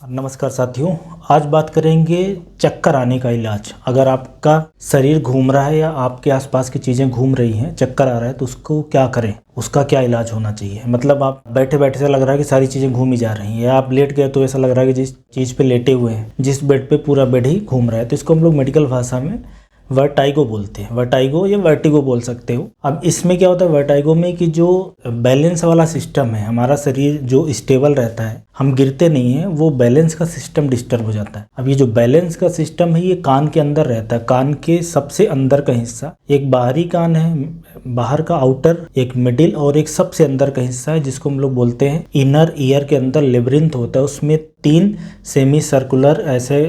नमस्कार साथियों, आज बात करेंगे चक्कर आने का इलाज। अगर आपका शरीर घूम रहा है या आपके आसपास की चीज़ें घूम रही हैं, चक्कर आ रहा है तो उसको क्या करें, उसका क्या इलाज होना चाहिए। मतलब आप बैठे बैठे से लग रहा है कि सारी चीज़ें घूम ही जा रही हैं, या आप लेट गए तो ऐसा लग रहा है कि जिस चीज़ पे लेटे हुए हैं, जिस बेड पे पूरा बेड ही घूम रहा है, तो इसको हम लोग मेडिकल भाषा में वर्टाइगो बोलते हैं। वर्टाइगो या वर्टिगो बोल सकते हो। अब इसमें क्या होता है वर्टाइगो में कि जो बैलेंस वाला सिस्टम है, हमारा शरीर जो स्टेबल रहता है, हम गिरते नहीं हैं, वो बैलेंस का सिस्टम डिस्टर्ब हो जाता है। अब ये जो बैलेंस का सिस्टम है ये कान के अंदर रहता है। कान के सबसे अंदर का हिस्सा, एक बाहरी कान है, बाहर का आउटर, एक मिडिल और एक सबसे अंदर का हिस्सा है जिसको हम लोग बोलते हैं इनर ईयर के अंदर लेब्रिंथ होता है। उसमें 3 सेमी सर्कुलर ऐसे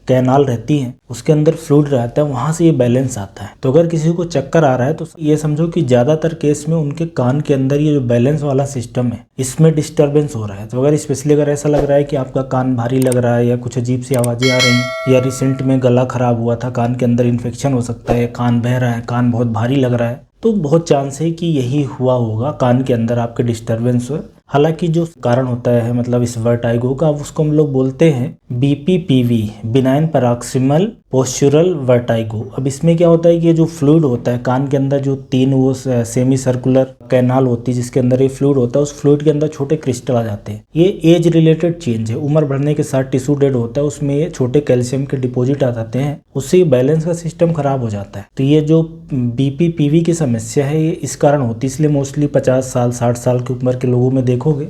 कैनाल रहती हैं, उसके अंदर फ्लूइड रहता है, वहां से ये बैलेंस आता है। तो अगर किसी को चक्कर आ रहा है तो ये समझो कि ज्यादातर केस में उनके कान के अंदर ये जो बैलेंस वाला सिस्टम है इसमें डिस्टरबेंस हो रहा है। तो अगर स्पेशली अगर ऐसा लग रहा है कि आपका कान भारी लग रहा है या कुछ अजीब सी आवाजें आ रही हैं, या रिसेंट में गला खराब हुआ था, कान के अंदर इन्फेक्शन हो सकता है, कान बह रहा है, कान बहुत भारी लग रहा है, तो बहुत चांस है कि यही हुआ होगा, कान के अंदर आपके डिस्टरबेंस हो। हालांकि जो कारण होता है मतलब इस वर्टाइगो का, उसको हम लोग बोलते हैं BPPV, बिनाइन पैराक्सिमल पोस्चुरल वर्टाइगो। अब इसमें क्या होता है कि ये जो फ्लूइड होता है कान के अंदर, जो 3 वो सेमी सर्कुलर कैनाल होती है जिसके अंदर ये फ्लूइड होता है, उस फ्लूइड के अंदर छोटे क्रिस्टल आ जाते हैं। ये एज रिलेटेड चेंज है, उम्र बढ़ने के साथ टिश्यू डेड होता है, उसमें ये छोटे कैल्शियम के डिपॉजिट आ जाते हैं, उससे बैलेंस का सिस्टम खराब हो जाता है। तो ये जो BPPV की समस्या है ये इस कारण होती है, इसलिए मोस्टली 50 साल 60 साल की उम्र के लोगों में देखोगे,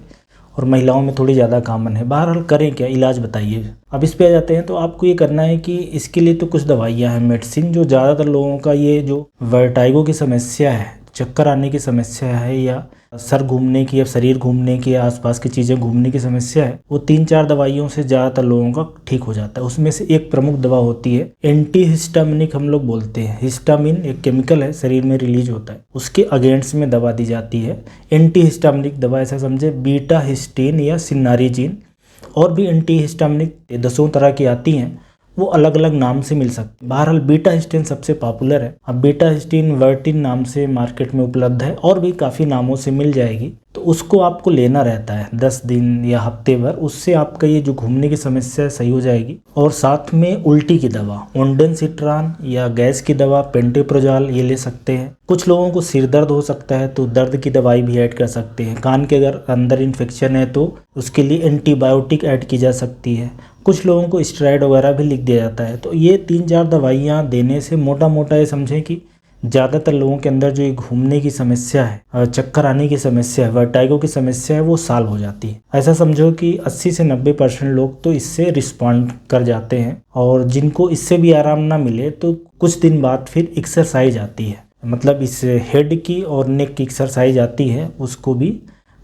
और महिलाओं में थोड़ी ज़्यादा कॉमन है। बहरहाल करें क्या, इलाज बताइए। अब इस पे आ जाते हैं। तो आपको ये करना है कि इसके लिए तो कुछ दवाइयाँ हैं, मेडिसिन, जो ज़्यादातर लोगों का ये जो वर्टाइगो की समस्या है, चक्कर आने की समस्या है, या सर घूमने की या शरीर घूमने की या आसपास की चीज़ें घूमने की समस्या है, वो 3-4 दवाइयों से ज़्यादातर लोगों का ठीक हो जाता है। उसमें से एक प्रमुख दवा होती है एंटीहिस्टामिनिक, हम लोग बोलते हैं। हिस्टामिन एक केमिकल है, शरीर में रिलीज होता है, उसके अगेंस्ट में दवा दी जाती है एंटीहिस्टामिनिक दवा। ऐसा समझे बीटा हिस्टीन या सिनारिजिन, और भी एंटीहिस्टामिनिक 10 तरह की आती हैं, वो अलग अलग नाम से मिल सकती है। बहरहाल बीटा हिस्टीन सबसे पॉपुलर है। अब बीटा हिस्टीन वर्टिन नाम से मार्केट में उपलब्ध है, और भी काफ़ी नामों से मिल जाएगी। तो उसको आपको लेना रहता है 10 दिन या हफ्ते भर, उससे आपका ये जो घूमने की समस्या है सही हो जाएगी। और साथ में उल्टी की दवा ओंडेंसिट्रान, या गैस की दवा पेंटोप्रोजाल, ये ले सकते हैं। कुछ लोगों को सिर दर्द हो सकता है तो दर्द की दवाई भी ऐड कर सकते हैं। कान के अगर अंदर इन्फेक्शन है तो उसके लिए एंटीबायोटिक ऐड की जा सकती है। कुछ लोगों को स्टेरॉइड वगैरह भी लिख दिया जाता है। तो ये 3-4 दवाइयाँ देने से मोटा मोटा ये समझें कि ज़्यादातर लोगों के अंदर जो ये घूमने की समस्या है, चक्कर आने की समस्या है, वर्टाइगो की समस्या है, वो सॉल्व हो जाती है। ऐसा समझो कि 80 से 90% लोग तो इससे रिस्पॉन्ड कर जाते हैं। और जिनको इससे भी आराम ना मिले तो कुछ दिन बाद फिर एक्सरसाइज आती है, मतलब इस हेड की और नेक की एक्सरसाइज आती है, उसको भी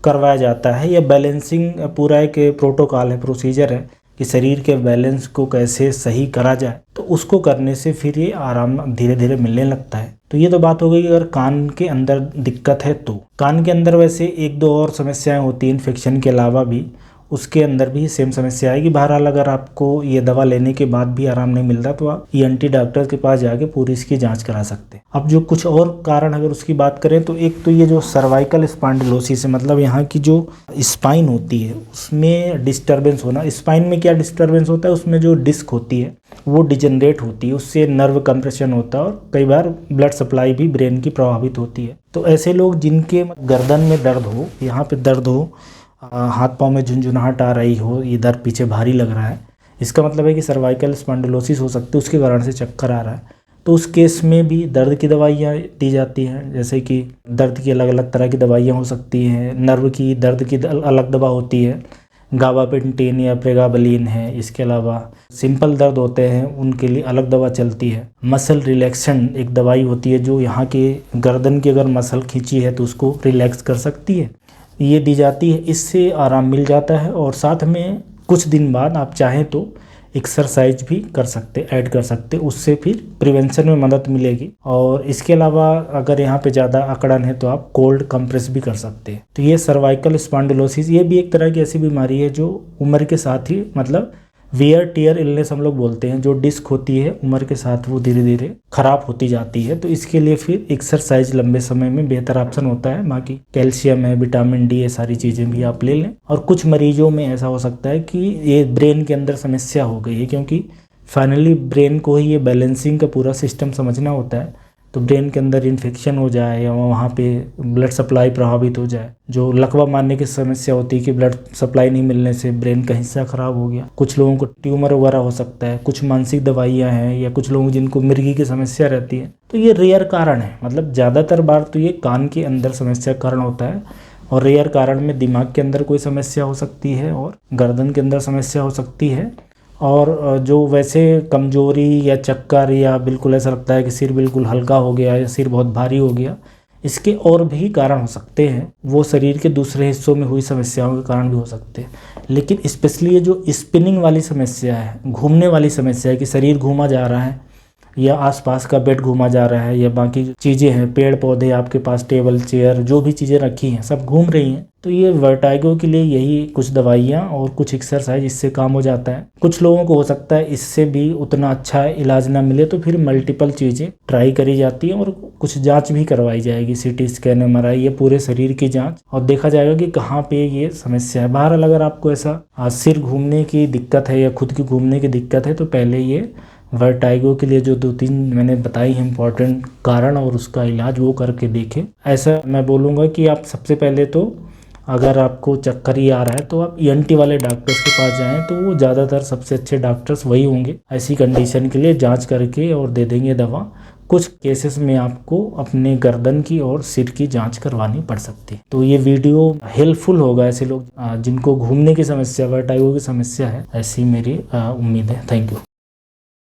करवाया जाता है। या बैलेंसिंग पूरा एक प्रोटोकॉल है, प्रोसीजर है कि शरीर के बैलेंस को कैसे सही करा जाए, तो उसको करने से फिर ये आराम धीरे धीरे मिलने लगता है। तो ये तो बात हो गई अगर कान के अंदर दिक्कत है तो। कान के अंदर वैसे 1-2 और समस्याएं होती हैं इन्फेक्शन के अलावा भी, उसके अंदर भी सेम समस्या आएगी। बहरहाल अगर आपको ये दवा लेने के बाद भी आराम नहीं मिलता तो आप ENT डॉक्टर के पास जाके पूरी इसकी जांच करा सकते हैं। अब जो कुछ और कारण अगर उसकी बात करें तो एक तो ये जो सर्वाइकल स्पॉन्डिलोसिस है, मतलब यहाँ की जो स्पाइन होती है उसमें डिस्टर्बेंस होना। स्पाइन में क्या डिस्टर्बेंस होता है, उसमें जो डिस्क होती है वो डिजनरेट होती है, उससे नर्व कंप्रेशन होता है, और कई बार ब्लड सप्लाई भी ब्रेन की प्रभावित होती है। तो ऐसे लोग जिनके गर्दन में दर्द हो, यहाँ पे दर्द हो, हाथ पाँव में झुंझुनाहट आ रही हो, इधर पीछे भारी लग रहा है, इसका मतलब है कि सर्वाइकल स्पॉन्डिलोसिस हो सकती है, उसके कारण से चक्कर आ रहा है। तो उस केस में भी दर्द की दवाइयाँ दी जाती हैं, जैसे कि दर्द की अलग अलग तरह की दवाइयाँ हो सकती हैं। नर्व की दर्द की अलग दवा होती है, गाबापेंटिन या प्रेगाबलिन है। इसके अलावा सिंपल दर्द होते हैं उनके लिए अलग दवा चलती है। मसल रिलैक्सन एक दवाई होती है जो यहाँ के गर्दन की अगर मसल खींची है तो उसको रिलैक्स कर सकती है, ये दी जाती है, इससे आराम मिल जाता है। और साथ में कुछ दिन बाद आप चाहें तो एक्सरसाइज भी कर सकते, ऐड कर सकते, उससे फिर प्रिवेंशन में मदद मिलेगी। और इसके अलावा अगर यहाँ पे ज़्यादा अकड़न है तो आप कोल्ड कंप्रेस भी कर सकते हैं। तो ये सर्वाइकल स्पॉन्डिलोसिस, ये भी एक तरह की ऐसी बीमारी है जो उम्र के साथ ही मतलब वियर टियर इलनेस हम लोग बोलते हैं। जो डिस्क होती है उम्र के साथ वो धीरे धीरे खराब होती जाती है, तो इसके लिए फिर एक्सरसाइज लंबे समय में बेहतर ऑप्शन होता है। बाकी कैल्शियम है, विटामिन डी, ये सारी चीज़ें भी आप ले लें। और कुछ मरीजों में ऐसा हो सकता है कि ये ब्रेन के अंदर समस्या हो गई है, क्योंकि फाइनली ब्रेन को ही ये बैलेंसिंग का पूरा सिस्टम समझना होता है। तो ब्रेन के अंदर इन्फेक्शन हो जाए या वहाँ पे ब्लड सप्लाई प्रभावित हो जाए, जो लकवा मारने की समस्या होती है कि ब्लड सप्लाई नहीं मिलने से ब्रेन का हिस्सा खराब हो गया। कुछ लोगों को ट्यूमर वगैरह हो सकता है, कुछ मानसिक दवाइयाँ हैं, या कुछ लोगों जिनको मिर्गी की समस्या रहती है। तो ये रेयर कारण है, मतलब ज़्यादातर बार तो ये कान के अंदर समस्या का कारण होता है, और रेयर कारण में दिमाग के अंदर कोई समस्या हो सकती है और गर्दन के अंदर समस्या हो सकती है। और जो वैसे कमजोरी या चक्कर या बिल्कुल ऐसा लगता है कि सिर बिल्कुल हल्का हो गया या सिर बहुत भारी हो गया, इसके और भी कारण हो सकते हैं। वो शरीर के दूसरे हिस्सों में हुई समस्याओं के कारण भी हो सकते हैं। लेकिन स्पेशली ये जो स्पिनिंग वाली समस्या है, घूमने वाली समस्या है कि शरीर घूमा जा रहा है या आसपास का बेड घूमा जा रहा है, या बाकी चीज़ें हैं, पेड़ पौधे आपके पास, टेबल चेयर जो भी चीज़ें रखी हैं सब घूम रही हैं, तो ये वर्टाइगो के लिए यही कुछ दवाइयाँ और कुछ एक्सरसाइज इससे काम हो जाता है। कुछ लोगों को हो सकता है इससे भी उतना अच्छा इलाज ना मिले, तो फिर मल्टीपल चीज़ें ट्राई करी जाती हैं और कुछ जांच भी करवाई जाएगी, सीटी स्कैन, एमआरआई, ये पूरे शरीर की जांच, और देखा जाएगा कि कहाँ पे ये समस्या है। बहरहाल अगर आपको ऐसा सिर घूमने की दिक्कत है या खुद की घूमने की दिक्कत है, तो पहले ये वर्टाइगो के लिए जो 2-3 मैंने बताई हैं इंपॉर्टेंट कारण और उसका इलाज, वो करके देखें। ऐसा मैं बोलूँगा कि आप सबसे पहले तो अगर आपको चक्कर ही आ रहा है तो आप ईएनटी वाले डॉक्टर्स के पास जाएं, तो वो ज़्यादातर सबसे अच्छे डॉक्टर्स वही होंगे ऐसी कंडीशन के लिए, जांच करके और दे देंगे दवा। कुछ केसेस में आपको अपने गर्दन की और सिर की जांच करवानी पड़ सकती है। तो ये वीडियो हेल्पफुल होगा ऐसे लोग जिनको घूमने की समस्या, वर्टाइगो की समस्या है, ऐसी मेरी उम्मीद है। Thank you.